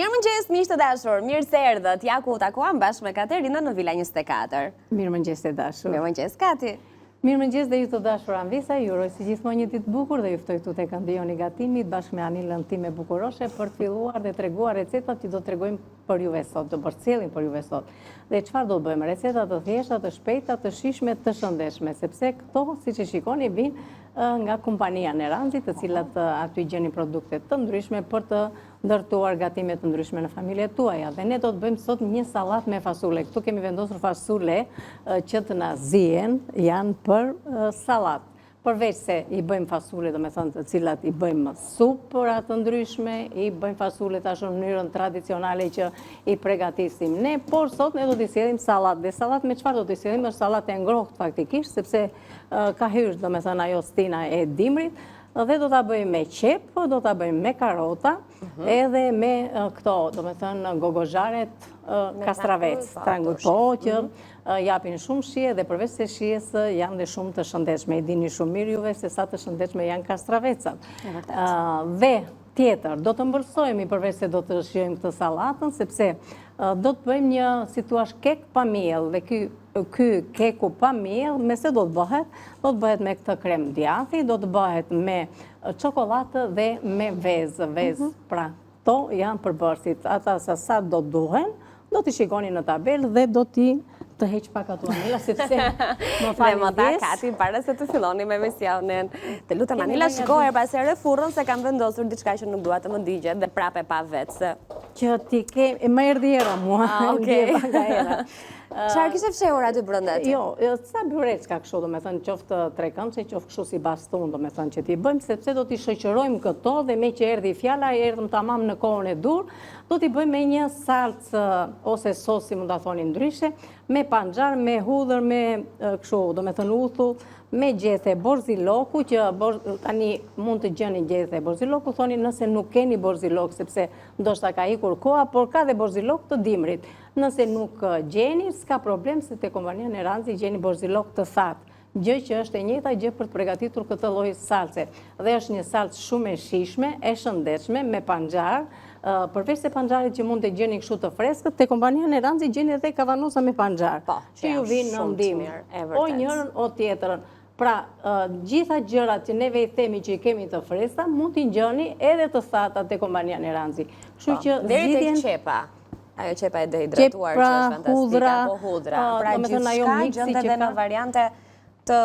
Mirëmëngjes, miq të dashur. Mirë se erdhët. Ja ku u takuam bashkë me Katerinën në Vila 24. Mirëmëngjes të dashur. Mirëmëngjes, Kati. Mirëmëngjes dhe ju të dashur Anvisa, ju uroj si gjithmonë një ditë bukur dhe ju ftoj këtu tek Ndioni Gatimit bashkë me Anilën time bukuroshe për të filluar dhe treguar recetat që do të tregojmë për juve sot, do përcjellim për juve sot. Dhe çfarë do të bëjmë? Receta të thjeshta, të shpejta, të shijshme, të shëndetshme, sepse këto, siç e shikoni, vinë nga kompania Neranzi, të cilat aty gjeni produkte të ndryshme për të ndërtuar gatime të ndryshme në familjet tuaja. Dhe ne do të bëjmë sot një sallat me fasule. Këtu kemi vendosur fasule që të na zihen, janë për sallat. Përveç se i bëjmë fasule, do me thënë të cilat i bëjmë supëra të ndryshme, i bëjmë fasule tash në mënyrën tradicionale që i përgatisim ne, por sot ne do t'i sjellim sallat. Dhe sallat me çfarë do t'i sjellim? Është sallat e ngrohtë faktikisht, sepse ka hyrë, do me thënë ajo stina e dimrit, dhe do t'a bëjmë me qep, do t'a bëjmë me karota, edhe me këto, do me thënë gogozharet kastravec, trangull po, që japin shumë shije dhe përveç se shijes janë dhe shumë të shëndetshme. I dini shumë mirë juve se sa të shëndetshme janë kastravecat. Dhe tjetër, do të mbërësojmë përveç se do të shijojmë këtë sallatën, sepse do të bëjmë një, si thua, kek pa miell, dhe ky keku pa miell, me se do të bëhet? Do të bëhet me këtë krem djathi, do të bëhet me çokoladë dhe me vezë. Pra, to janë përbërësit. Ata sa do të duhen, do t'i shikoni në tabel dhe do t'i të heq pak ato Anila, sepse më fali dhe më tha Kati, para se të filloni me emisionin. Të lutem Anila, shikoj pas here furrën se kam vendosur diçka që nuk dua të më ndigjet dhe prapë pa vetë se që ti ke më erdhi era mua. Okej. Çfarë kishe fshehur aty brenda ti? Jo, sa byreçka kështu, domethënë qoftë trekëndse, qoftë kështu si baston, domethënë që ti bëjmë, sepse do t'i shoqërojmë këto dhe me që erdhi fjala, erdhëm tamam në kohën e dur, do t'i bëjmë me një salcë ose sos, si mund ta thoni ndryshe, me panxar, me hudhër, me kështu, domethënë uthull, me gjethe borziloku, që tani mund të gjeni gjethe borziloku, thoni nëse nuk keni borzilok, sepse ndoshta ka ikur koha, por ka dhe borzilok të dimrit. Nëse nuk gjeni, s'ka problem, se te kompania Neranzi gjeni borzilok të thatë. Gjë që është e njëjta gjë për të përgatitur këtë lloj salce. Dhe është një salcë shumë e shijshme, e shëndetshme, me panxar. Përveç se panxarit që mund të gjeni kështu të freskët, te kompania Neranzi gjeni edhe kavanosa me panxar, që ju vinë në ndihmë, o njërën o tjetrën. Pra, gjitha gjërat që neve i themi që i kemi të freskëta, mund t'i gjeni edhe të thata te kompania Neranzi. Kështu që deri tek qepa. Ajo qepa e dehidratuar që është fantastika, apo hudra. Pra gjithçka gjendet edhe në variante të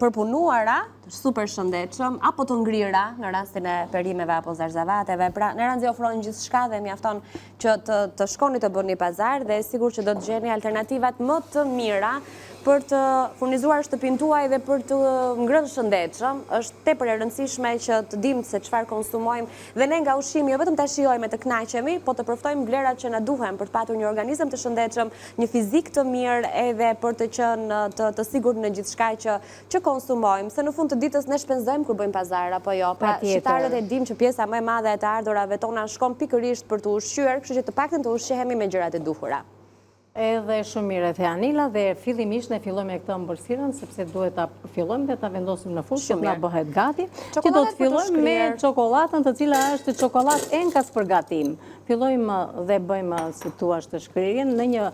përpunuara, super shëndetshëm, apo të ngrira në rastin e perimeve apo zarzavateve. Pra, Neranzi ofron gjithçka dhe mjafton që të shkoni të bëni pazar dhe sigur që do të gjeni alternativat më të mira për të furnizuar shtëpinë tuaj dhe për të ngrënë shëndetshëm. Është tepër e rëndësishme që të dimë se çfarë konsumojmë dhe ne nga ushqimi jo vetëm ta shijojmë e të kënaqemi, po të përftojmë vlerat që na duhen për të patur një organizëm të shëndetshëm, një fizik të mirë edhe për të qenë të sigurt në gjithçka që konsumojmë. Se në fund të ditës ne shpenzojmë kur bëjmë pazar apo jo. Pra shqiptarët e dimë që pjesa më e madhe e të ardhurave tona shkon pikërisht për të ushqyer, kështu që të paktën të ushqehemi me gjërat e duhura. Edhe shumë mirë the Anila, dhe fillimisht ne fillojmë me këtë ëmbëlsirën, sepse duhet ta fillojmë dhe ta vendosim në furrë që të na bëhet gati. Që do të fillojmë me çokoladën, të cila është çokoladë enkas për gatim. Fillojmë dhe bëjmë, si thua, të shkrirjen në një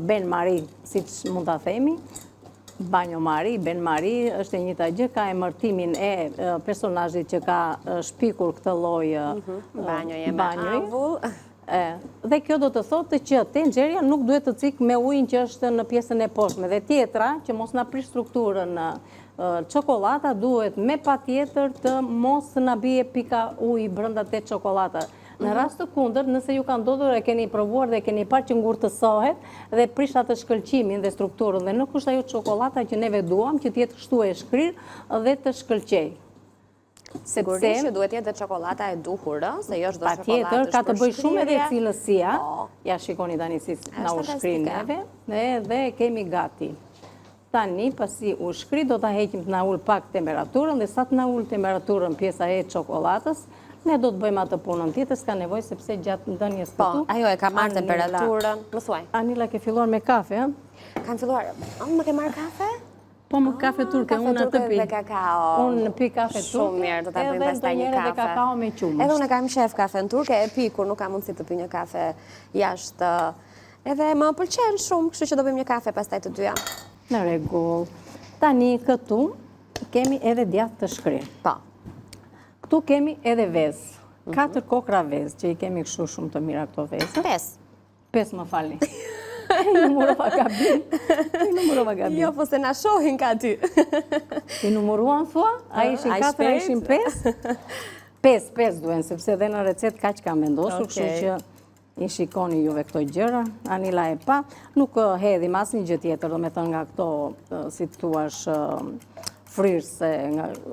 ben mari, siç mund ta themi. Banjo mari, ben mari, është e njëjta gjë, ka emërtimin e personazhit që ka shpikur këtë lloj banjoje me avull. Dhe kjo do të thotë që tenxheria nuk duhet të cikë me ujin që është në pjesën e poshtme. Dhe tjetra, që mos na prish strukturën, çokolada duhet me patjetër të mos na bie pika uji brenda te çokolada. Në rast të kundërt, nëse ju ka ndodhur e keni provuar dhe keni parë që ngurtësohet dhe prish atë shkëlqimin dhe strukturën, dhe nuk është ajo çokolada që neve duam, që të jetë kështu e shkrirë dhe të shkëlqej. Sigurisht që duhet jetë dhe çokolata e duhur, se jo çdo çokoladë patjetër, ka të bëjë shumë edhe cilësia. Ja shikoni tani si na u shkrin neve, dhe kemi gati. Tani, pasi u shkri, do ta heqim të na ul pak temperaturën, dhe sa të na ul temperaturën pjesa e çokoladës, ne do të bëjmë atë punën tjetër, s'ka nevojë sepse gjatë ndënies këtu. Ajo e ka marrë temperaturën. Më thuaj. Anila ke filluar me kafe, ëh? Kam filluar. Më ke marrë kafe? Po më kafe turke, unë atë pi. Dhe kakao. Unë pi kafe turke. Shumë mirë, do ta bëjmë pastaj një kafe. Edhe kakao me qumësht. Edhe unë kam shef kafe në turke, e pi kur nuk kam mundësi të pi një kafe jashtë. Edhe më pëlqen shumë, kështu që do bëjmë një kafe pastaj të dyja. Në rregull. Tani këtu kemi edhe djathë të shkrirë. Po. Këtu kemi edhe vezë. 4 kokra vezë, që i kemi kështu shumë të mira këto vezë. 5 më fali. I numërova gabim. Jo, po se na shohin ka ty. I numëruan, thua? A ishin 4, a ishin 5? 5 duen, sepse dhe në recet ka që kam vendosur, kështu që i shikoni juve këto gjëra. Anila e pa. Nuk hedhim asë një gjë tjetër, do me thënë nga këto, si të thuash, frirëse,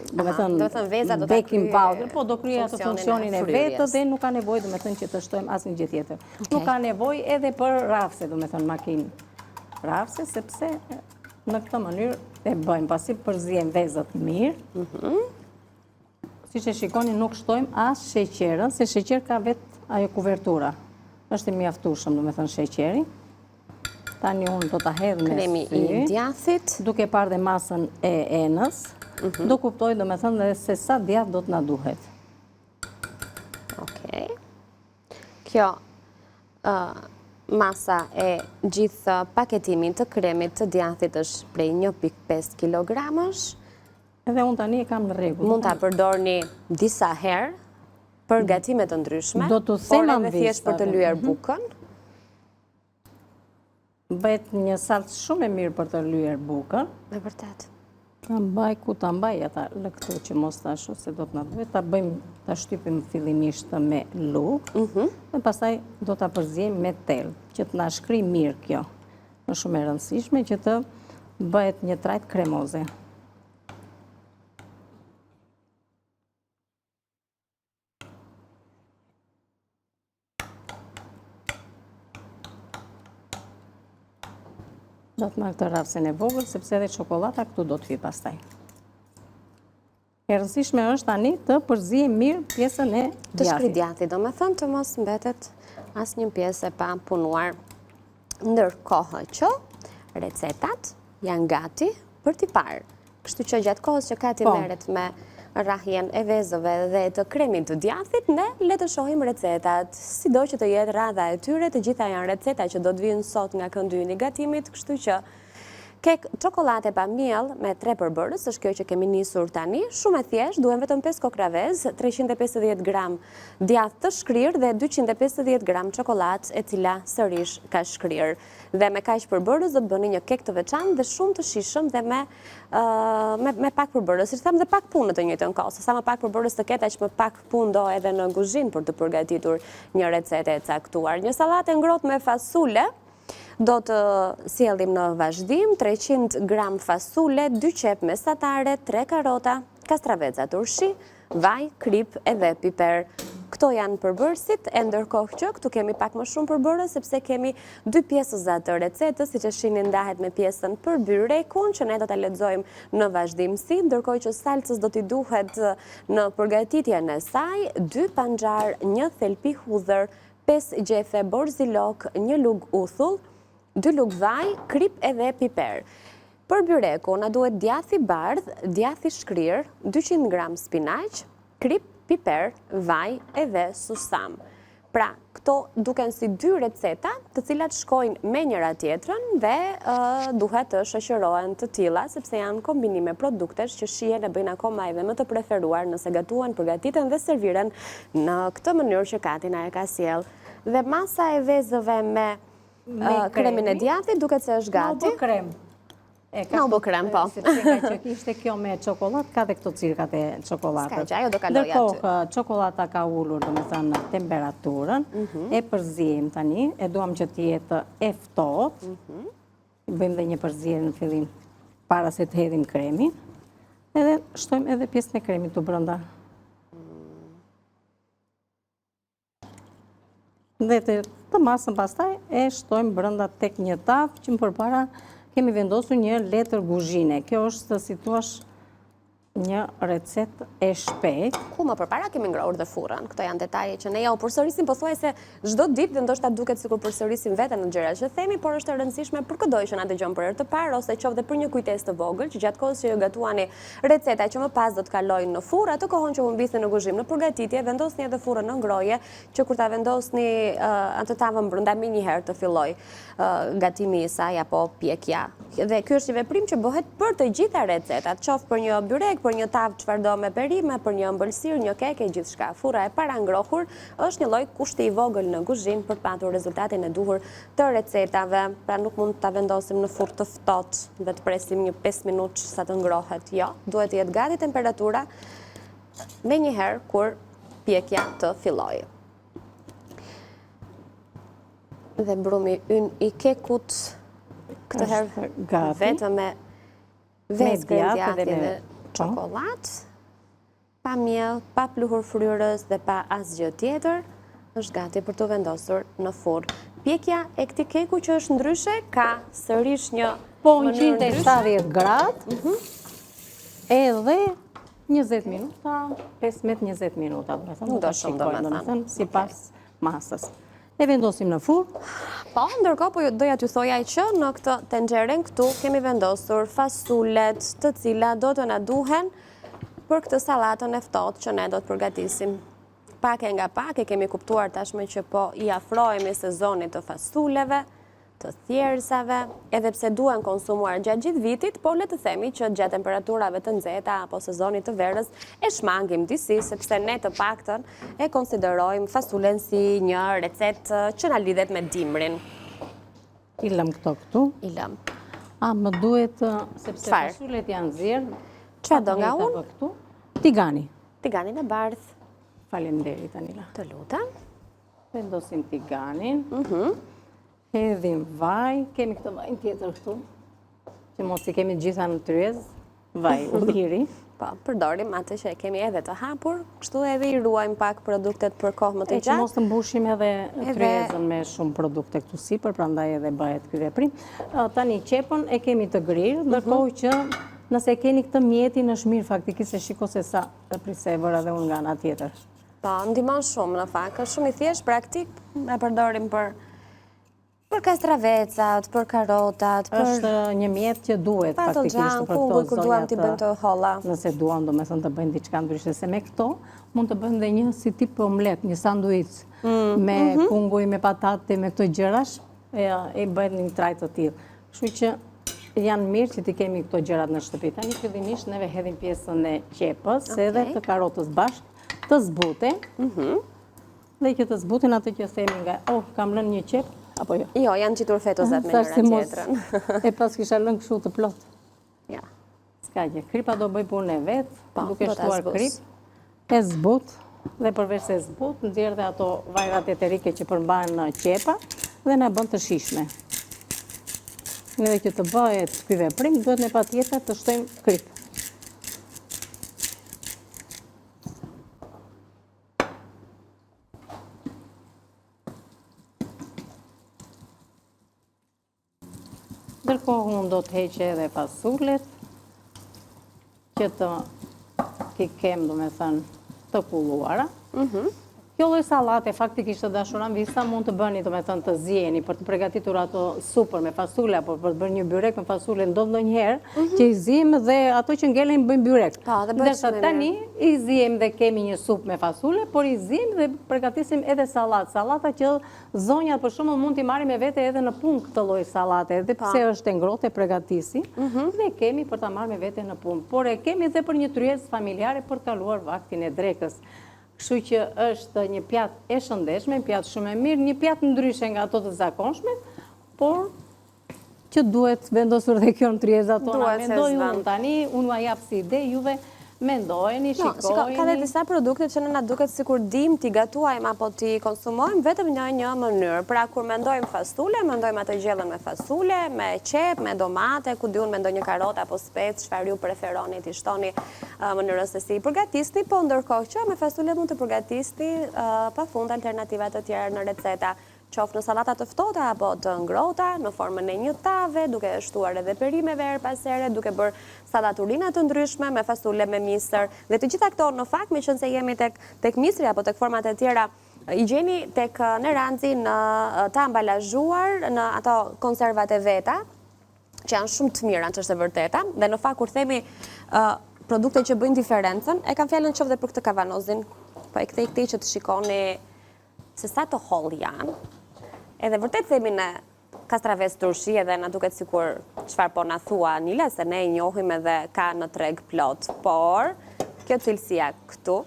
do me thënë baking powder, po do krye atë funksionin e vetë dhe nuk ka nevoj, do me thënë që të shtojmë asë një gjë tjetër. Nuk ka nevoj edhe për rafse, do me thënë makinë rafse, sepse në këtë mënyrë e bëjmë, pasi përzijem vezët mirë, si që shikoni nuk shtojmë asë sheqerën, se sheqer ka vetë ajo kuvertura. Është i mjaftueshëm, do me thënë sheqeri. Tani unë do të hedhë me kremi i djathit. Duke parë dhe masën e enës, do kuptoj, do me thënë, dhe se sa djath do të na duhet. Okej. Kjo masa e gjithë paketimin të kremit të djathit është prej 1.5 kilogramësh. Edhe unë tani e kam në rregull. Mund ta përdorni disa herë për gatime të ndryshme, por edhe thjesht për të lyer bukën. Bëhet një salcë shumë e mirë për të lyer bukën. Me vërtet. Ta mbaj ku ta mbaj ata lë këtu që mos ta shoh se do të na duhet. Ta bëjmë, ta shtypim fillimisht me lugë, dhe pastaj do ta përziejmë me tel, që të na shkri mirë kjo. Është shumë e rëndësishme që të bëhet një trajt kremoze. Do të marrë këtë rafsen e vogël, sepse edhe çokolata këtu do të vi pastaj. E rëndësishme është tani të përzijem mirë pjesën e djathit. Të shkri djathit, do me thënë të mos mbetet asnjë pjesë e pa punuar. Ndërkohë që recetat janë gati për t'i parë. Kështu që gjatë kohës që ka ti merret me rrahjen e vezëve dhe të kremit të djathit, ne le të shohim recetat. Sido që të jetë radha e tyre, të gjitha janë receta që do të vinë sot nga këndyni i gatimit, kështu që kek çokolate pa miell me 3 përbërës, është kjo që kemi nisur tani, shumë e thjeshtë, duhen vetëm 5 kokra vezë, 350 gram djathë të shkrirë dhe 250 gram çokolatë e cila sërish ka shkrirë. Dhe me kaq përbërës do të bëni një kek të veçantë dhe shumë të shijshëm dhe me pak përbërës. Si them dhe pak punë të njëjtën kohë, sa më pak përbërës të ketë, aq më pak punë do edhe në kuzhinë për të përgatitur një recetë e caktuar. Një sallatë ngrohtë me fasule do të sjellim në vazhdim, 300 gram fasule, 2 qep mesatare, 3 karota, kastraveca turshi, vaj, krip edhe piper. Këto janë përbërësit, e ndërkohë që këtu kemi pak më shumë përbërës, sepse kemi 2 pjesëzat të recetës, si që shihni ndahet me pjesën për byrekun, që ne do të lexojmë në vazhdimsi, ndërkohë që salcës do t'i duhet në përgatitjen e saj, 2 panxhar, 1 thelpi hudhër, 5 gjethe borzilok, 1 lug uthull, 2 lug vaj, krip edhe piper. Për byreku, na duhet djathi bardh, djathi shkrir, 200 gram spinaq, krip, piper, vaj edhe susam. Pra, këto duken si 2 receta të cilat shkojnë me njëra tjetrën dhe duhet të shoqërohen të tilla, sepse janë kombinime produktesh që shihen e bëjnë akoma edhe më të preferuar nëse gatuan, përgatiten dhe serviren në këtë mënyrë që Kati na e ka sjell. Dhe masa e vezëve me kremin e djathit duket se është gati. Në bë krem. Në bë krem, po. Sepse që kishte kjo me çokolat, ka dhe këto cirkat e çokolatës. Ska që, ajo do kaloj aty. Ndërkohë, çokolata ka ullur, do me thënë, temperaturën, e përzijem tani, e duam që t'jetë e ftohtë. Bëjmë dhe një përzije në fillim, para se të hedhim kremin, edhe shtojmë edhe pjesën e kremit të brenda. Dhe të masën pastaj e shtojmë brenda tek një tavë që më përpara kemi vendosur një letër guzhine. Kjo është, si thuash, një recet e shpejt. Ku më përpara kemi ngrohur dhe furrën. Këto janë detaje që ne ja u përsërisim pothuajse çdo ditë dhe ndoshta duket sikur përsërisim veten në gjërat që themi, por është e rëndësishme për çdo që na dëgjon për herë të parë ose qoftë për një kujtesë të vogël që gjatë kohës që ju gatuani receta që më pas do të kalojnë në furrë, atë kohën që humbisni në kuzhinë në përgatitje, vendosni edhe furrën në ngrohje, që kur ta vendosni atë tavën brenda më një herë të filloj gatimi i saj apo pjekja. Dhe ky është një veprim që bëhet për të gjitha recetat, qoftë për një byrek, për një tavë çfarëdo me perime, për një ëmbëlsirë, një keke, gjithçka. Furra e para ngrohur është një lloj kushti i vogël në kuzhinë për të patur rezultatin e duhur të recetave. Pra nuk mund ta vendosim në furrë të ftohtë dhe të presim një 5 minutë sa të ngrohet. Jo, duhet të jetë gati temperatura menjëherë kur pjekja të fillojë. Dhe brumi ynë i kekut këtë herë vetëm me vezë djati dhe çokoladë, pa miell, pa pluhur fryrës dhe pa asgjë tjetër, është gati për të vendosur në furrë. Pjekja e këtij keku që është ndryshe ka sërish një po 170 gradë, edhe 20 minuta, 15-20 minuta, domethënë sipas masës. E vendosim në furrë. Po, ndërkohë po doja t'ju thoja që në këtë tenxherën këtu kemi vendosur fasulet të cilat do të na duhen për këtë sallatën e ftohtë që ne do të përgatisim. Pak e nga pak e kemi kuptuar tashmë që po i afrohemi sezonit të fasuleve, të thjerësave, edhe pse duhen konsumuar gjatë gjithë vitit, por le të themi që gjatë temperaturave të nxehta apo sezonit të verës e shmangim disi, sepse ne të paktën e konsiderojmë fasulen si një recetë që na lidhet me dimrin. I lëm këtu? I lëm. A, më duhet, sepse fasulet janë zirë. Çfarë do nga unë? Tigani. Tiganin e bardhë. Faleminderit, Anila. Të lutem. Vendosim tiganin. Hedhim vaj, kemi këtë vajin tjetër këtu, që mos i kemi gjitha në tryez, vaj ulliri. Po, përdorim atë që kemi edhe të hapur, kështu edhe i ruajmë pak produktet për kohë më të gjatë. E që mos të mbushim edhe tryezën me shumë produkte këtu sipër, prandaj edhe bëhet ky veprim. Tani qepën e kemi të grirë, ndërkohë që nëse keni këtë mjetin është mirë faktikisht e shiko se sa të prise e vëra dhe unë nga ana tjetër. Po, ndihmon shumë në fakt, është shumë i thjeshtë, praktik, e përdorim për kastravecat, për karotat, është një mjet që duhet faktikisht për këto zonjat. Nëse duan, do me thënë të bëjnë diçka ndryshe se me këto, mund të bëjnë dhe një si tip omlet, një sanduic, me kunguj, me patate, me këto gjërash, e bëjnë një trajt të tillë. Kështu që janë mirë që ti kemi këto gjërat në shtëpi. Tani fillimisht neve hedhim pjesën e qepës, edhe të karotës bashkë, të zbuten, dhe që të zbuten atë që themi nga, kam lënë një qep, apo jo? Jo, janë qitur fetozat me njëra tjetrën. E pas kisha lënë kështu të plot. Ja. Ska gjë. Kripa do bëj punën e vetë, duke shtuar krip, e zbut, dhe përveç se zbut, nxjerr dhe ato vajrat eterike që përmbahen në qepa, dhe na bën të shishme. Edhe që të bëhet ky veprim, duhet ne patjetër të shtojmë krip. Ndërkohë unë do të heqe edhe fasulet, që t'i kem, do me thënë, të kulluara. Kjo lloj sallate, faktikisht të dashuran visa, mund të bëni, do me thënë, të zjeni, për të përgatitur ato supër me fasule, apo për të bërë një byrek me fasule ndonjëherë, që i zjem dhe ato që ngelen bëjmë byrek. Ndërsa tani, i zjem dhe kemi një supë me fasule, por i zjem dhe përgatisim edhe salat. Salata që zonjat për shembull mund t'i marrim me vete edhe në punë këtë lloj sallate, edhe pse është e ngrohtë e përgatisi, dhe kemi për ta marrë me vete në punë. Por e kemi edhe për një tryezë familjare për të kaluar vaktin e drekës. Kështu që është një pjatë e shëndetshme, një pjatë shumë e mirë, një pjatë ndryshe nga ato të zakonshme, por që duhet vendosur dhe kjo në tryeza tona. Mendoj unë tani, unë ma jap si ide, juve mendojeni, shikojeni. Ka dhe disa produkte që në na duket sikur dim t'i gatuajmë apo t'i konsumojmë vetëm në një mënyrë. Pra kur mendojmë fasule, mendojmë atë gjellën me fasule, me qep, me domate, ku diun mendoj një karot apo spec, çfarë ju preferoni t'i shtoni mënyrën se si i përgatisni, po ndërkohë që me fasule mund të përgatisni pafund alternativa të tjera në receta qoftë në sallata të ftohta apo të ngrohta, në formën e një tave, duke shtuar edhe perimeve her pas here, duke bërë sallaturina të ndryshme me fasule, me misër. Dhe të gjitha këto në fakt, meqense jemi tek misri apo tek format e tjera, i gjeni tek Neranzi në të ambalazhuar në ato konservat e veta, që janë shumë të mira, që është e vërteta, dhe në fakt kur themi produkte që bëjnë diferencën, e kam fjalën qoftë dhe për këtë kavanozin, po e kthej këtej që të shikoni se sa të holl janë. Edhe vërtet themi në Kastraves turshi edhe na duket sikur çfarë po na thua Nila, se ne i njohim edhe ka në treg plot, por kjo cilësia këtu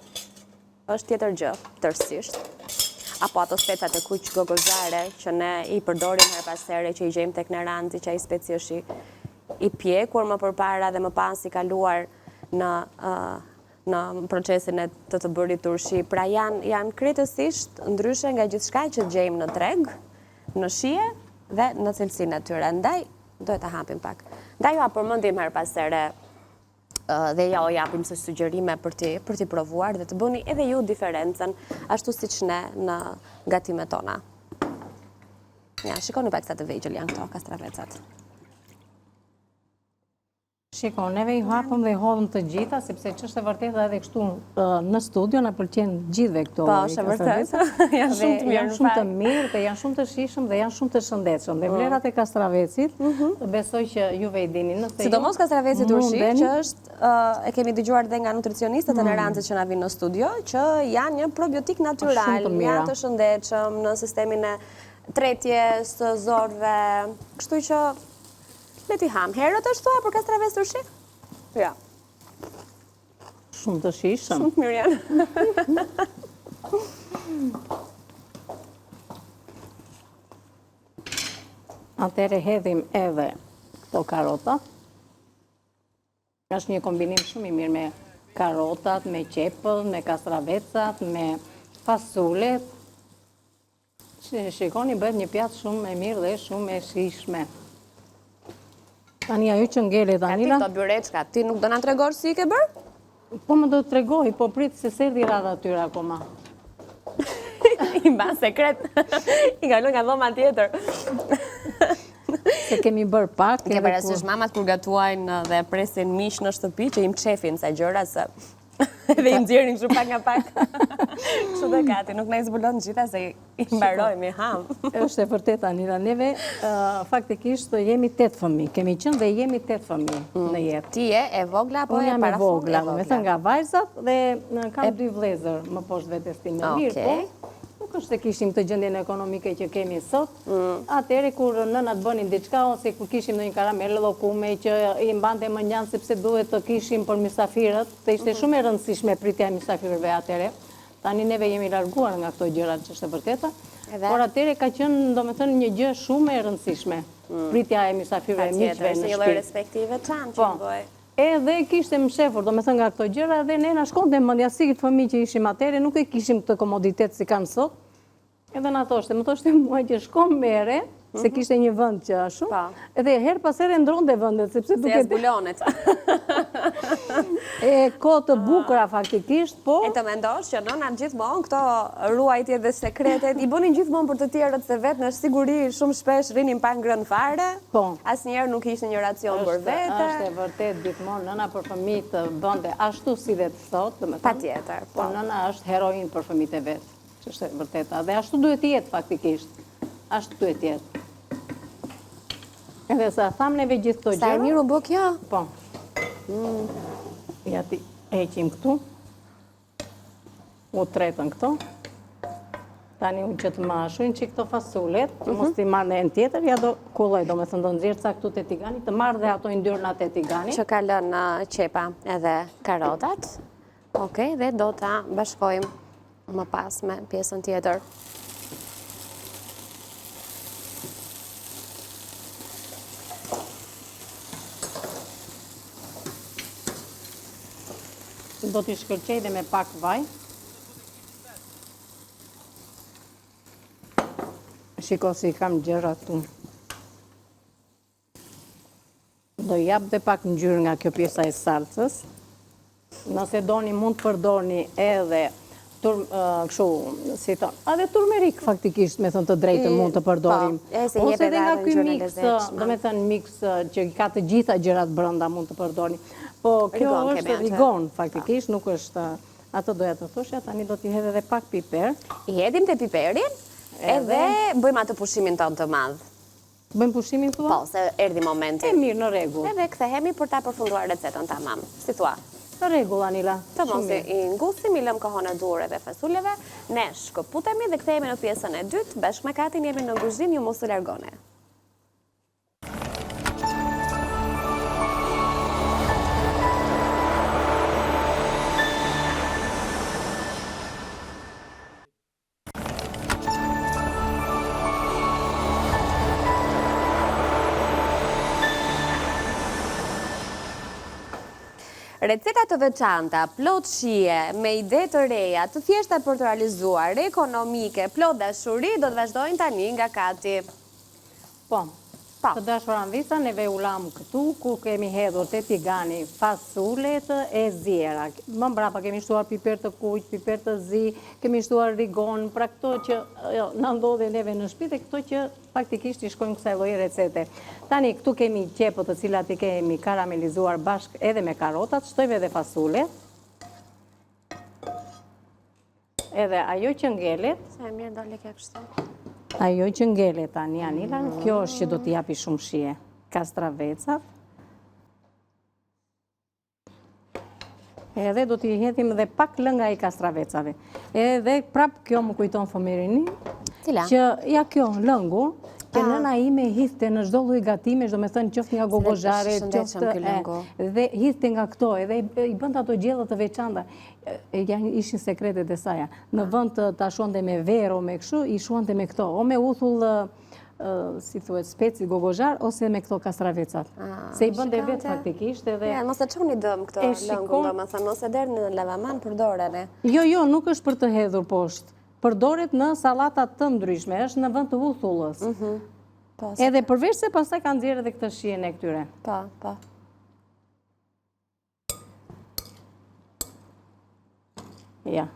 është tjetër gjë, tërësisht. Apo ato specat e kuq gogozare që ne i përdorim her pas here, që i gjejmë tek Neranzi, që ai speci është i pjekur më përpara dhe më pas i kaluar në procesin e të bërit turshi. Pra janë krejtësisht ndryshe nga gjithçka që gjejmë në treg, në shije dhe në cilësinë e tyre. Ndaj duhet ta hapim pak. Ndaj ja përmendim her pas here dhe ja o japim së sugjerime për t'i provuar dhe të bëni edhe ju diferencën, ashtu siç ne në gatimet tona. Ja, shikoni pak sa të vegjël janë këto kastravecat. Shiko, neve i hapëm dhe i hodhëm të gjitha, sepse që është e vërtet edhe kështu në studio, në pëlqen gjithve këto. Po, është e vërtet. Janë shumë të mirë. Janë shumë të mirë, dhe janë shumë të shishëm dhe janë shumë të shëndetshëm. Dhe vlerat e kastravecit, besoj që juve i dini. Sidomos kastravecit urshi, që është, e kemi dëgjuar dhe nga nutricionistët e Neranzit që na vinë në studio, që janë një probiotik natyral, janë të shëndetshëm në sistemin e tretjes, zorve, kështu që le t'i ham. Herët është thua për kastraves turshi? Ja. Shumë të shishëm. Shumë të mirë janë. Atëre hedhim edhe këto karota. Është një kombinim shumë i mirë me karotat, me qepëll, me kastravecat, me fasulet. Shikoni, bëhet një pjatë shumë e mirë dhe shumë e shishme. Tani ajo që ngele, Danila. Ka ti të byreçka, ti nuk do na tregosh si i ke bërë? Po më do të tregoj, po prit se serdi radha atyre akoma. I mba sekret. I kalon nga dhoma tjetër. Se kemi bërë pak. Ke parasysh mamat kur gatuajnë dhe presin mish në shtëpi që im qefin sa gjëra se dhe i nxjerrin kështu pak nga pak. Kështu dhe gati, nuk na i zbulon gjitha se i mbarojmë, i ham. Është e vërtet, Anila, neve faktikisht jemi 8 fëmijë. Kemi qenë dhe jemi 8 fëmijë në jetë. Ti je e vogla apo e para fundit? Unë jam e vogla, me thënë nga vajzat dhe kam 2 vëllezër më poshtë vetes tim me mirë, po nuk është se kishim të gjendjen ekonomike që kemi sot. Atëherë kur nënat bënin diçka ose kur kishim ndonjë karamel llokume që i mbante mëngjan sepse duhet të kishim për mysafirët, të ishte shumë e rëndësishme pritja e mysafirëve atëherë. Tani neve jemi larguar nga këto gjëra, që është e vërteta. Por atëherë ka qenë, domethënë, një gjë shumë e rëndësishme. Pritja e mysafirëve, miqve në shtëpi. Një lloj respektive çan që bëj. Edhe kishte më shefur, do me thënë nga këto gjëra, dhe ne na shkonte mendja si këtë fëmijë që ishim atëherë, nuk e kishim këtë komoditet si kanë sot. Edhe na thoshte, më thoshte mua që shko mere, se kishte një vend që ashtu, edhe her pas here ndronte vendet, sepse duke... Se zbulonet. E kohë të bukura faktikisht, po... E të mendosh që nënat gjithmonë këto ruajtje dhe sekretet, i bënin gjithmonë për të tjerët se vetë në siguri shumë shpesh rinin pa ngrënë fare, asnjëherë nuk ishte një racion për vete. Është e vërtet gjithmonë, nëna për fëmijët të bënte ashtu si dhe të thotë, patjetër, po nëna është heroin për fëmijët e vet. Është e vërteta. Dhe ashtu duhet të jetë faktikisht. Ashtu duhet të jetë. Edhe sa tham neve gjithë këto gjëra. Sa e mirë u bë kjo? Po. Ja ti heqim këtu. U tretën këto. Tani unë që të mashujnë që këto fasulet, mos t'i marrë në en tjetër, ja do kulloj, do me thënë do nëzirë ca këtu të tigani, të marrë dhe ato ndyrnat e tigani. Që kalon në qepa edhe karotat. Okej, dhe do t'a bashkojmë më pas me pjesën tjetër. Do t'i shkëlqej dhe me pak vaj. Shiko si kam gjëra tu. Do jap dhe pak ngjyrë nga kjo pjesa e salcës. Nëse doni mund të përdorni edhe kështu, si tonë. A dhe turmerik faktikisht, me thënë të drejtë, mund të përdorim. Ose dhe nga këj mix, do me thënë mix që ka të gjitha gjërat brënda mund të përdorim. Po kjo është rigon faktikisht, nuk është ato doja të thosha, tani do t'i hedhe dhe pak piper. I hedhim të piperin edhe bëjmë atë pushimin tonë të madhë. Bëjmë pushimin tua? Po, se erdi momenti. E mirë, në regull. Edhe kthehemi për ta përfunduar recetën tamam. Si thua? Në regull, Anila. Të mos i ngusim, i lëm kohën e dureve fasuleve, ne shkëputemi dhe kthehemi në pjesën e dytë, bashkë me Katin jemi në kuzhinë, ju mos u largoni. Receta të veçanta, plot shije, me ide të reja, të thjeshta për të realizuar, ekonomike, plot dashuri, do të vazhdojnë tani nga Kati. Po, të dashuran visa, neve ulam këtu, ku kemi hedhur të tigani fasulet e zjera. Më mbrapa kemi shtuar piper të kuq, piper të zi, kemi shtuar rigon, pra këto që në ndodhe neve në shtëpi dhe këto që faktikisht i shkojnë kësaj lloji recete. Tani, këtu kemi qepët të cilat i kemi karamelizuar bashk edhe me karotat, shtojmë edhe fasulet. Edhe ajo që ngelet. Sa e mirë dole ke kështu. Ajo që ngelet tani, Anila, kjo është që do t'i japi shumë shije. Kastravecat. Edhe do t'i hedhim dhe pak lënga i kastravecave. Edhe prap kjo më kujton fëmirini. Cila? Që ja kjo lëngu, që nëna ime hithte në çdo lloj gatime, do me thënë qoftë nga gogozhare, dhe hithte nga këto, edhe i bënd ato gjella të veçanta. Ishin sekretet e saja. Në vend të shuante me vero, me kështu, i shuante me këto, o me uthull, si thuhet, speci gogozhar, ose me këto kastravecat. Se i bënde vetë faktikisht edhe... Mos e çoni dëm këto lëngu, domethënë, mos e derë në lavaman, përdoreni. Jo, nuk është për të hedhur poshtë. Përdoret në salatat të ndryshme, është në vend të uthullës. Edhe përveç se pastaj kanë nxjerrë edhe këtë shijen e këtyre. Po. Ja.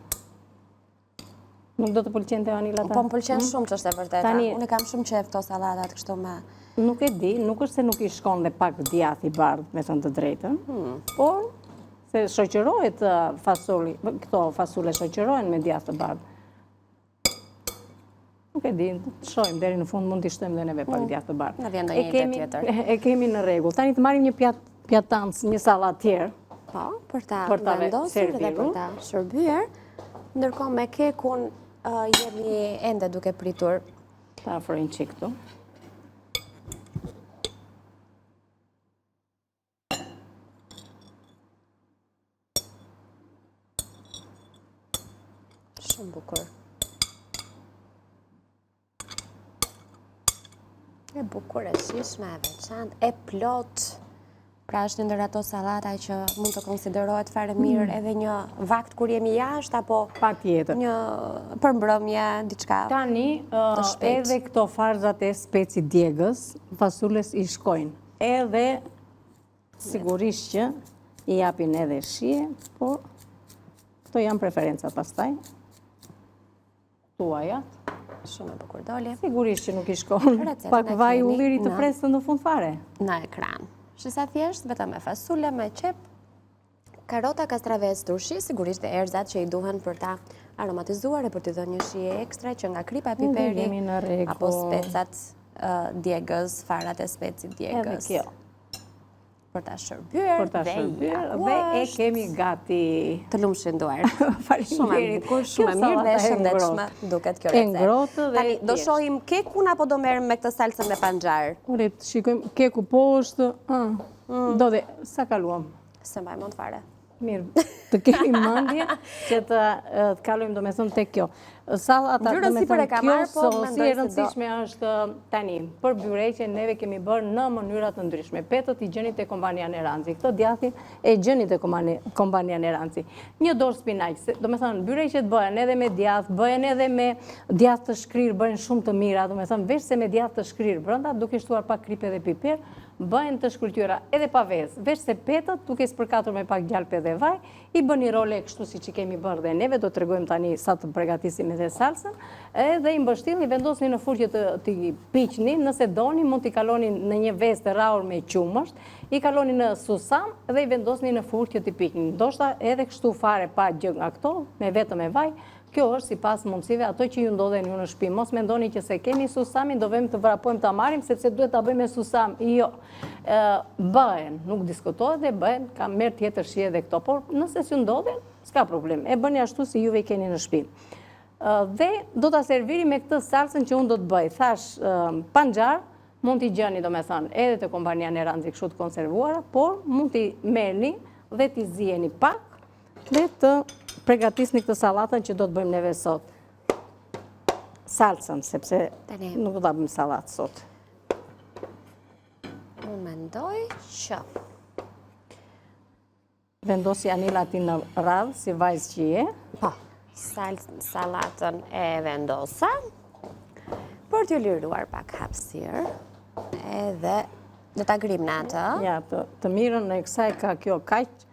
Nuk do të pëlqente Anila ta? Po më pëlqen shumë që është e vërteta. Unë kam shumë qejf këto salatat kështu me... Nuk e di, nuk është se nuk i shkon dhe pak djath i bardhë, me thënë të drejtën, por se shoqërohet fasoli, këto fasule shoqërohen me djath të bardhë. Nuk e di, të shojmë, deri në fund mund t'i shtojmë dhe neve pak djath të bardhë. Në vjen në një tjetër. E kemi në rregull. Tani të marrim një pjatancë, një sallat tjerë. Po, për ta vendosur dhe për ta shërbyer. Ndërkohë me kekun jemi ende duke pritur. Ta afrojnë çik këtu. Shumë bukur. E bukur, e shishme, e veçantë, e plot. Pra është ndër ato sallata që mund të konsiderohet fare mirë edhe një vakt kur jemi jashtë, apo një përmbrëmje, diçka të shpejt. Tani, edhe këto farzat e speci djegës, fasules i shkojnë. Edhe, sigurisht që i japin edhe shije, por këto janë preferenca pastaj. Tuajat. Shumë e bukur doli. Sigurisht që nuk i shkon pak vaj ulliri të freskët në fund fare. Në ekran. Shisa thjesht, vetëm me fasule, me qep, karota, kastravec, turshi, sigurisht e erzat që i duhen për ta aromatizuar e për të dhënë një shije ekstra që nga kripa piperi, apo specat djegës, farat e specit djegës. Edhe kjo. Për ta shërbyer dhe e kemi gati. Të lumshin duar. Shumë e bukur, shumë e mirë dhe e shëndetshme duket kjo recetë. Tani, do shohim kekun apo do merrem me këtë salsën me panxar? Ure, shikojmë keku poshtë. Do dhe, sa kaluam? Se mbaj mund fare. Mirë, të kemi mendje që të kalojmë do me thënë tek kjo. Sallata do me thënë kjo, si e rëndësishme është tani. Për byreqe neve kemi bërë në mënyra të ndryshme. Petët i gjeni te Kompania Neranci. Këto djathi e gjeni te Kompania Neranci. Një dorë spinaq, do me thënë byreqet bëhen edhe me djath, bëhen edhe me djath të shkrirë, bëhen shumë të mira, do me thënë veç se me djath të shkrirë brenda, duke shtuar pak kripe dhe piper, bëhen të shkëlqyera edhe pa vezë, veç se petët, duke spërkatur me pak gjalpë dhe vaj, i bëni role kështu si që kemi bërë dhe neve, do të tregojmë tani sa të përgatisim edhe salsën, edhe i mbështillni, vendosni në furqe të piqni, nëse doni, mund t'i kaloni në një vezë të rraur me qumësht, i kaloni në susam dhe i vendosni në furqe të piqni. Ndoshta edhe kështu fare pa gjë nga këto, me vetëm e vaj. Kjo është si pas mundësive ato që ju ndodhen ju në shtëpi. Mos mendoni që se kemi susamin, do vëmë të vrapojmë të marim, sepse duhet të bëjmë me susam. Jo, bëhen, nuk diskutohet dhe bëhen, ka merë tjetër shije dhe këto, por nëse s'ju ndodhen, s'ka problem. E bëni ashtu si juve i keni në shtëpi. Dhe do të serviri me këtë salsën që unë do të bëj. Thash, panxar, mund t'i gjeni, do me thënë, edhe të kompania në ranzi kështu të konservuara, por mund t'i merni dhe t'i zjeni pak dhe të pregatisni këtë salatën që do të bëjmë neve sot. Salsën, sepse nuk do të bëjmë salatë sot. Unë mendoj që vendosi Anila ati në radhë, si vajzë që je. Po, salatën e vendosa, për t'ju liruar pak hapësirë, edhe do t'a grim në atë. Ja, të mirën në kësaj ka kjo kaq.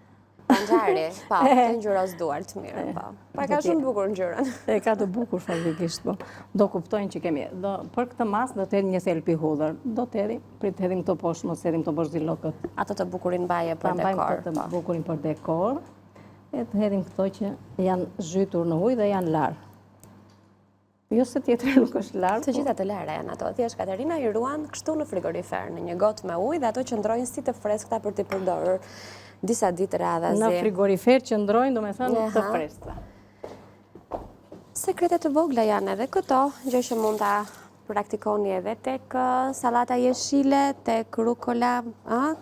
Panxari, po, të ngjyros duar të mirën, po. Po e ka shumë bukur ngjyrën. E ka të bukur fabrikisht, po. Do kuptojnë që kemi. Për këtë mas do të edhi një thelpi hudhër. Do të edhi, prit të edhim këto poshtë, mos edhim këto borzilokët. Ato të bukurin baje për dekor. Mbajmë të bukurin për dekor. E të edhim këto që janë zhytur në ujë dhe janë larë. Jo se tjetër nuk është larë. Të gjitha të lara janë ato. Thjesht Katerina i ruan kështu në frigorifer, në një gotë me ujë dhe ato qëndrojnë si të freskëta për t'i përdorur disa ditë radhazi. Në frigorifer qëndrojnë, do me thënë, të freskëta. Sekretet të vogla janë edhe këto, gjë që mund ta praktikoni edhe tek salata jeshile, tek rukola,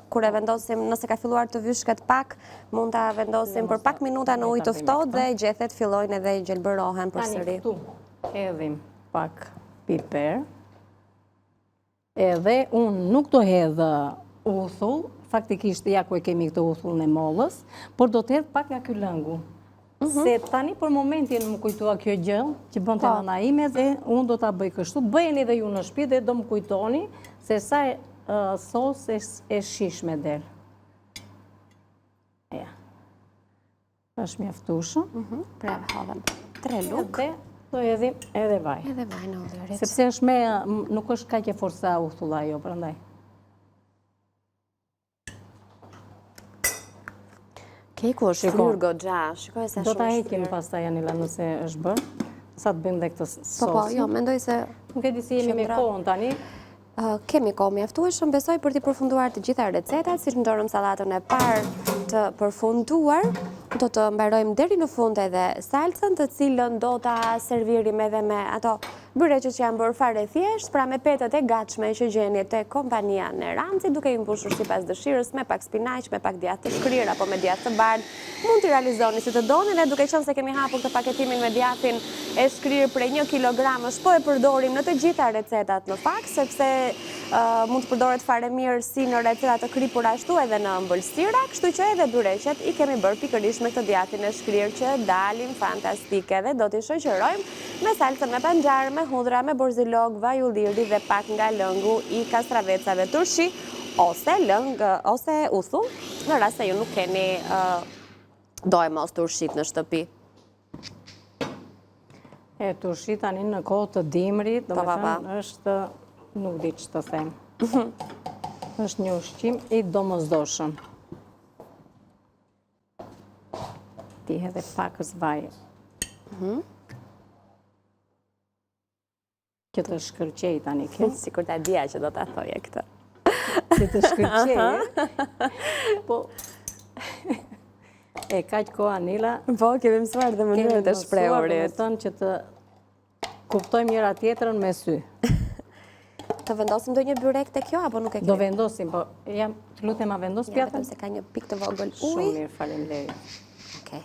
kur e vendosim, nëse ka filluar të vyshket pak, mund ta vendosim për pak minuta në ujë të ftohtë dhe gjethet fillojnë edhe gjelbërohen përsëri. Hedhim pak piper, edhe unë nuk do hedhë uthull, faktikisht ja ku e kemi këtë uthull në mollës, por do të hedhë pak nga ky lëngu. Se tani për momentin më kujtua kjo gjë, që bën të nëna ime dhe unë do të bëj kështu, bëjeni dhe ju në shtëpi dhe do më kujtoni se sa sos e shishme del. Ja. Është mjaftueshëm. Pra hodhëm 3 lukë. Do edhim edhe vaj. Edhe vaj në udhërit. Sepse është me, nuk është kaq e forca uthulla jo, prandaj. Keku është flur goxha, shikoj se shumë. Do ta heqim pastaj Anila nëse është bërë. Sa të bëjmë dhe këtë sosin. Po, jo, mendoj se nuk e di si jemi me kohën tani. Kemi kohë mjaftueshëm, besoj për t'i përfunduar të gjitha recetat, siç ndorëm sallatën e parë të përfunduar, do të mbarojmë deri në fund edhe salsën, të cilën do ta servirim edhe me ato byreqe që janë bërë fare thjesht, pra me petët e gatshme që gjeni te kompania në Ranci, duke i mbushur sipas dëshirës me pak spinaq, me pak djathë të shkrirë apo me djathë të bardhë. Mund t'i realizoni si të doni dhe duke qenë se kemi hapur këtë paketimin me djathin e shkrirë prej 1 kilogramësh, po e përdorim në të gjitha recetat në fakt, sepse mund të përdoret fare mirë si në recetat të kripura ashtu edhe në ëmbëlsira, kështu që edhe byreqet i kemi bërë pikërisht me këtë djathin e shkrirë që dalin fantastike dhe do t'i shoqërojmë me salsën me panxar, me hudhra, me borzilok, vaj ulliri dhe pak nga lëngu i kastravecave turshi ose ose uthull, në rast se ju nuk keni dojë mos turshit në shtëpi. Turshit tani në kohë të dimrit, do me thënë është, nuk di që të them. Është një ushqim i domosdoshëm. Ti hedhe pakës vaj. Që të shkërqej tani ke. Sikur ta dija që do ta thoje këtë. Që të shkërqej. Po, e kaq kohë Anila. Po, kemi mësuar dhe mënyrën e shprehurit. Kemi mësuar dhe më thënë që të kuptojmë njëra tjetrën me sy. Të vendosim do një byrek të kjo, apo nuk e kemi? Do vendosim, po jam të lutem a vendos pjatën? Vetëm se ka një pikë të vogël ujë. Shumë mirë, faleminderit. Okej.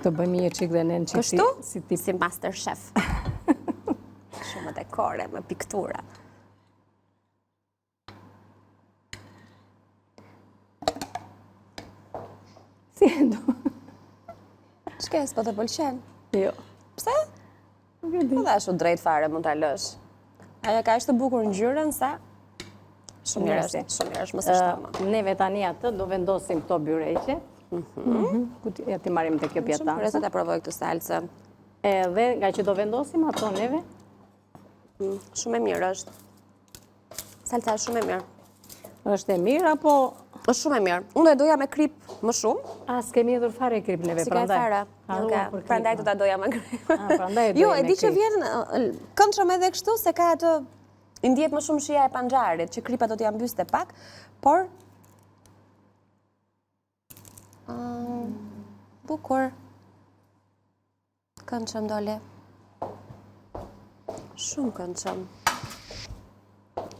Të bëjmë një çik dhe nën çik. Kështu? Si master chef. Shumë dekore, me piktura. Si e do? Shkes, po të pëlqen? Jo. Pse? Nuk e di. Po dhe ashtu drejt fare mund ta lësh. Ajo ka ashtu bukur ngjyrën sa Shumë mirë është, mos është tama. Neve tani atë do vendosim këto byreqe. Ja ti marim të kjo pjatanë. Shumë kërëse të provoj këtë salcën. Edhe nga që do vendosim ato neve? Shumë e mirë është. Salca është shumë e mirë. është e mirë, apo... është shumë e mirë. Unë e doja me krip më shumë. S'kemi edhur fare krip neve, prandaj. Si ka fare. Prandaj do ta doja me krip. Jo, e di që vjen këndshëm edhe kështu, se ka atë... Ndjet më shumë shija e panxharit, që kripa do t'ja mbyste pak, por... bukur. Këndshëm dole. Shumë këndshëm.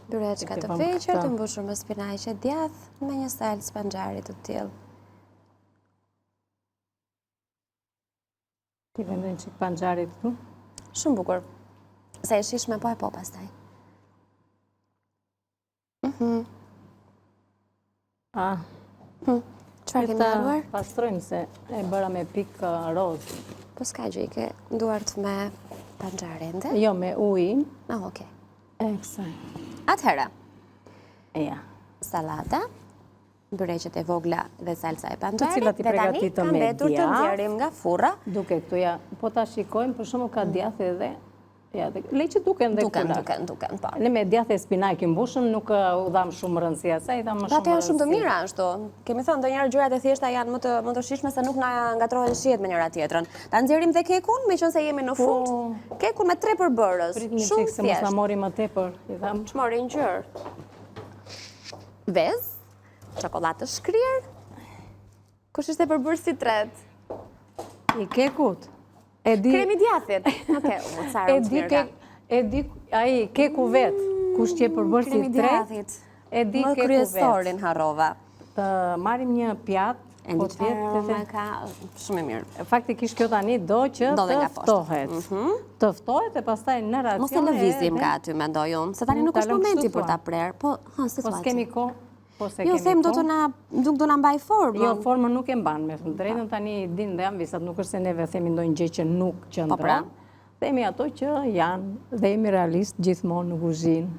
Byreçka të veqër, të mbushur me spinaqe djath, me një salcë panxharit të tillë. Ti vendojnë çik panxharit këtu? Shumë bukur. Se e shishme po e po pastaj. Çfarë kemi haruar? Pastrojmë se e bëra me pikë roz. Po s'ka gjë, ke duart me panxharin, dhe? Jo, me ujin. Okej. Eksakt. Atëherë. Ja. Salata, byreqet e vogla dhe salsa e panxharit. Të cilat i përgatitëm me djath. Dhe tani kam mbetur të nxjerrim nga furra. Duke këtu ja, po ta shikojmë, për shembull ka djath edhe lej që duken dhe Duken, po. Ne me djath e spinaq i mbushëm, nuk u dham shumë rëndësi asaj, dham më shumë rëndësi. Ato janë shumë të mira ashtu. Kemi thënë, ndonjëherë gjërat e thjeshta janë më të shishme se nuk na ngatrohen shihet me njëra tjetrën. Ta nxjerrim dhe kekun, meqense jemi në fund. Kekun me 3 përbërës. Shumë thjesht. Se mos na mori më tepër, i dham. Ç'mori ngjyrë. Vezë, çokoladë shkrir. Kush ishte përbërësi i tretë? I kekut. Kremi djathit. E di ai keku vet, kush që përbërësi i tretë. E di keku vet. Më kryesorin harrova. Të marrim një pjatë. E ndi që ka shumë e mirë. Faktikisht kjo tani do që të ftohet. Të ftohet e pastaj në racione... Mos e lëvizim nga aty, mendoj unë. Se tani nuk është momenti për ta prerë. Po, s'kemi kohë. Jo, them do të na mbaj formën. Jo, formën nuk e mban, me thënë drejtën, tani din dhe janë visat, nuk është se neve themi ndonjë gjë që nuk qëndron. Themi ato që janë dhe jemi realist gjithmonë në kuzhinë.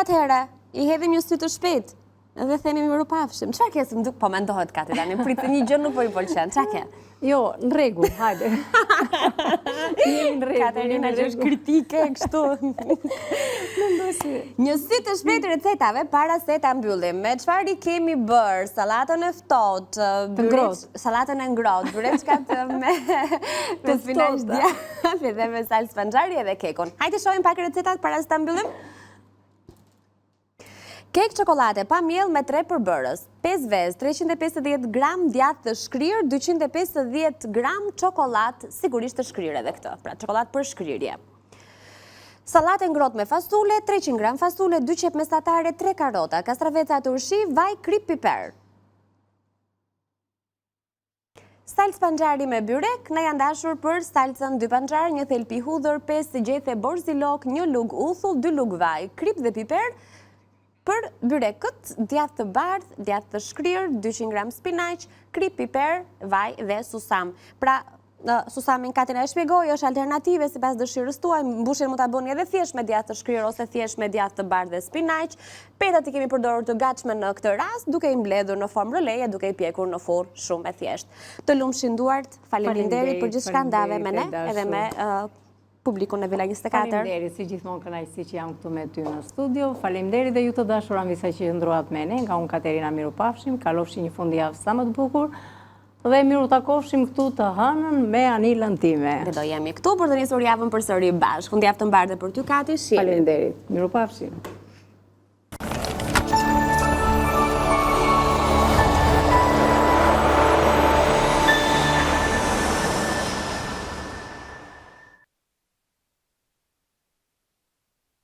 Atëherë, i hedhim një sy të shpejt dhe themi mirupafshim. Çfarë ke se më duk po mendohet Kati tani, pritë një gjë nuk po i pëlqen. Çfarë ke? Jo, në rregull, hajde. Katerina që është kritike kështu. Një sy të shpejt recetave para se ta mbyllim. Me çfarë kemi bërë? Sallatën e ftohtë, salatën e ngrohtë, byreçkat me spinaq djath dhe me salcë panxhari edhe kekun. Hajde shohim pak recetat para se ta mbyllim. Kek çokolade pa miell me 3 përbërës, 5 vezë, 350 gram djath të shkrir, 250 gram çokoladë, sigurisht të shkrir edhe këtë, pra çokoladë për shkrirje. Sallatë ngrohtë me fasule, 300 gram fasule, 2 qep mesatare, 3 karrota, kastraveca turshi, vaj, krip, piper. Salcë panxhari me byrek, na janë dashur për salcën 2 panxhar, 1 thelpi hudhër, 5 gjethe borzilok, 1 lug uthull, 2 lug vaj, krip dhe piper. Për byrekët, djath të bardhë, djath të shkrir, 200 gram spinaq, krip, piper, vaj dhe susam. Pra, susamin Katina e shpjegoi, është alternative sipas dëshirës tuaj, mbushjen mund ta bëni edhe thjesht me djath të shkrir ose thjesht me djath të bardhë dhe spinaq. Petat i kemi përdorur të gatshme në këtë rast, duke i mbledhur në formë roleje, duke i pjekur në furrë shumë e thjeshtë. Të lumshin duart, faleminderit për gjithçka ndave me ne, edhe me publikun në Villa 24. Faleminderit, si gjithmonë kënaqësi që jam këtu me ty në studio. Faleminderit dhe ju të dashur anvisa që qëndruat me ne, nga unë Katerina mirupafshim, kalofshi një fundjavë sa më të bukur dhe miru takofshim këtu të hënën me anilën time. Dhe do jemi këtu për të nisur javën përsëri bashkë. Fundjavë të mbarë dhe për ty Kati, shihemi. Faleminderit, mirupafshim.